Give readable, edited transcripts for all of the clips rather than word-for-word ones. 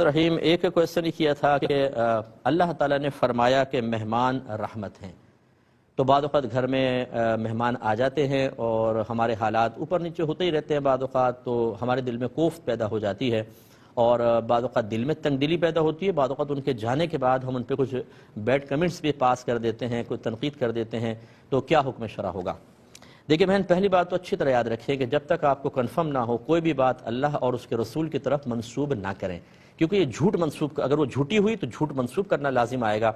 رحیم ایک کویسچن کیا تھا کہ اللہ تعالیٰ نے فرمایا کہ مہمان رحمت ہیں، تو بعض اوقات گھر میں مہمان آ جاتے ہیں اور ہمارے حالات اوپر نیچے ہوتے ہی رہتے ہیں، بعض اوقات تو ہمارے دل میں کوفت پیدا ہو جاتی ہے اور بعض اوقات دل میں تنگ دلی پیدا ہوتی ہے، بعض اوقات ان کے جانے کے بعد ہم ان پہ کچھ بیڈ کمنٹس بھی پاس کر دیتے ہیں، کوئی تنقید کر دیتے ہیں، تو کیا حکم شرع ہوگا؟ دیکھیں بہن، پہلی بات تو اچھی طرح یاد رکھیں کہ جب تک آپ کو کنفرم نہ ہو کوئی بھی بات اللہ اور اس کے رسول کی طرف منسوب نہ کریں، کیونکہ یہ جھوٹ منسوب، اگر وہ جھوٹی ہوئی تو جھوٹ منسوب کرنا لازم آئے گا۔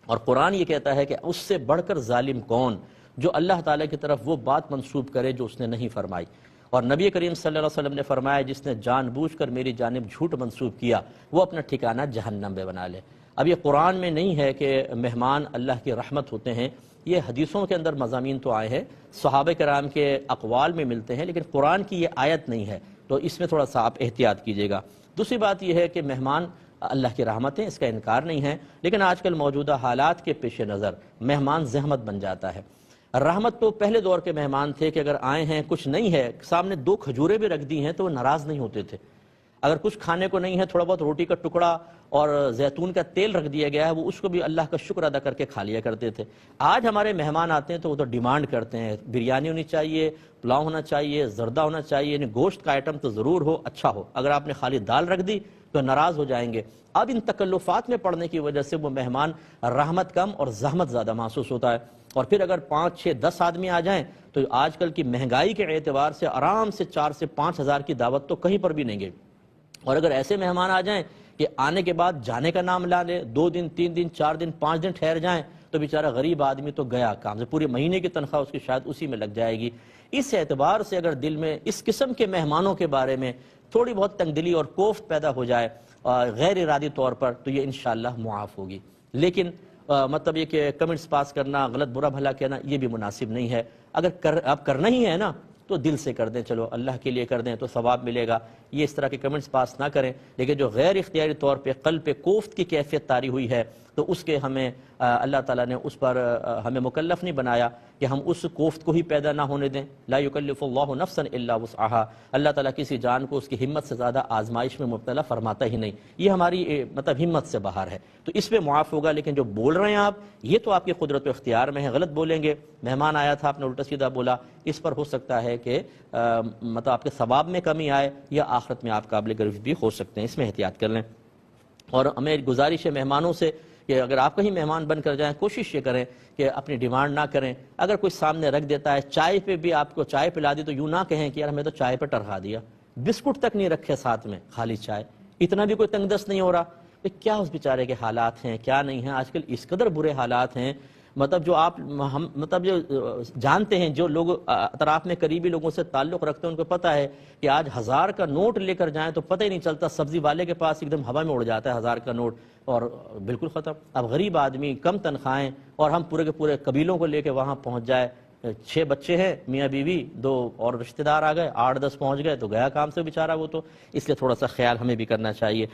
اور قرآن یہ کہتا ہے کہ اس سے بڑھ کر ظالم کون جو اللہ تعالیٰ کی طرف وہ بات منسوب کرے جو اس نے نہیں فرمائی۔ اور نبی کریم صلی اللہ علیہ وسلم نے فرمایا جس نے جان بوجھ کر میری جانب جھوٹ منسوب کیا وہ اپنا ٹھکانہ جہنم میں بنا لے۔ اب یہ قرآن میں نہیں ہے کہ مہمان اللہ کی رحمت ہوتے ہیں، یہ حدیثوں کے اندر مضامین تو آئے ہیں، صحابہ کرام کے اقوال میں ملتے ہیں، لیکن قرآن کی یہ آیت نہیں ہے، تو اس میں تھوڑا سا آپ احتیاط کیجیے گا۔ دوسری بات یہ ہے کہ مہمان اللہ کی رحمت ہے، اس کا انکار نہیں ہے، لیکن آج کل موجودہ حالات کے پیش نظر مہمان زحمت بن جاتا ہے۔ رحمت تو پہلے دور کے مہمان تھے کہ اگر آئے ہیں کچھ نہیں ہے، سامنے 2 کھجوریں بھی رکھ دی ہیں تو وہ ناراض نہیں ہوتے تھے۔ اگر کچھ کھانے کو نہیں ہے، تھوڑا بہت روٹی کا ٹکڑا اور زیتون کا تیل رکھ دیا گیا ہے، وہ اس کو بھی اللہ کا شکر ادا کر کے کھا لیا کرتے تھے۔ آج ہمارے مہمان آتے ہیں تو وہ تو ڈیمانڈ کرتے ہیں، بریانی ہونی چاہیے، پلاؤ ہونا چاہیے، زردہ ہونا چاہیے، یعنی گوشت کا آئٹم تو ضرور ہو، اچھا ہو۔ اگر آپ نے خالی دال رکھ دی تو ناراض ہو جائیں گے۔ اب ان تکلفات میں پڑنے کی وجہ سے وہ مہمان رحمت کم اور زحمت زیادہ محسوس ہوتا ہے۔ اور پھر اگر 5، 6، 10 آدمی آ جائیں تو آج کل کی مہنگائی کے اعتبار سے آرام سے 4 سے 5 ہزار کی دعوت تو کہیں پر بھی نہیں گئی۔ اور اگر ایسے مہمان آ جائیں کہ آنے کے بعد جانے کا نام لا لے، 2 دن، 3 دن، 4 دن، 5 دن ٹھہر جائیں تو بیچارہ غریب آدمی تو گیا کام سے، پورے مہینے کی تنخواہ اس کی شاید اسی میں لگ جائے گی۔ اس اعتبار سے اگر دل میں اس قسم کے مہمانوں کے بارے میں تھوڑی بہت تنگ دلی اور کوفت پیدا ہو جائے غیر ارادی طور پر، تو یہ انشاءاللہ معاف ہوگی۔ لیکن مطلب یہ کہ کمنٹس پاس کرنا، غلط برا بھلا کہنا، یہ بھی مناسب نہیں ہے۔ اگر اب کرنا ہی ہے نا تو دل سے کر دیں، چلو اللہ کے لیے کر دیں تو ثواب ملے گا۔ یہ اس طرح کے کمنٹس پاس نہ کریں، لیکن جو غیر اختیاری طور پہ قلب پہ کوفت کی کیفیت طاری ہوئی ہے تو اس کے ہمیں اللہ تعالیٰ نے اس پر ہمیں مکلف نہیں بنایا کہ ہم اس کوفت کو ہی پیدا نہ ہونے دیں۔ لا یکلف اللہ نفسا الا وسعها، اللہ تعالیٰ کسی جان کو اس کی ہمت سے زیادہ آزمائش میں مبتلا فرماتا ہی نہیں، یہ ہماری مطلب ہمت سے باہر ہے، تو اس پہ معاف ہوگا۔ لیکن جو بول رہے ہیں آپ، یہ تو آپ کی قدرت و اختیار میں ہے، غلط بولیں گے، مہمان آیا تھا آپ نے الٹا سیدھا بولا، اس پر ہو سکتا ہے کہ مطلب آپ کے ثواب میں کمی آئے یا آخرت میں آپ قابل گرفت بھی ہو سکتے ہیں، اس میں احتیاط کر لیں۔ اور ہمیں گزارش ہے مہمانوں سے کہ اگر آپ کہیں مہمان بن کر جائیں کوشش یہ کریں کہ اپنی ڈیمانڈ نہ کریں۔ اگر کوئی سامنے رکھ دیتا ہے، چائے پہ بھی آپ کو چائے پلا دی تو یوں نہ کہیں کہ یار ہمیں تو چائے پہ ٹرخا دیا، بسکٹ تک نہیں رکھے ساتھ میں، خالی چائے، اتنا بھی کوئی تنگ دست نہیں ہو رہا۔ کیا اس بیچارے کے حالات ہیں، کیا نہیں ہیں، آج کل اس قدر برے حالات ہیں، مطلب جو آپ ہم مطلب جو جانتے ہیں، جو لوگ اطراف میں قریبی لوگوں سے تعلق رکھتے ہیں ان کو پتہ ہے کہ آج 1000 کا نوٹ لے کر جائیں تو پتہ ہی نہیں چلتا، سبزی والے کے پاس ایک دم ہوا میں اڑ جاتا ہے 1000 کا نوٹ اور بالکل ختم۔ اب غریب آدمی، کم تنخواہیں، اور ہم پورے کے پورے قبیلوں کو لے کے وہاں پہنچ جائے، 6 بچے ہیں، میاں بیوی، 2 اور رشتہ دار آ گئے، 8، 10 پہنچ گئے تو گیا کام سے بیچارہ وہ تو، اس لیے تھوڑا سا خیال ہمیں بھی کرنا چاہیے۔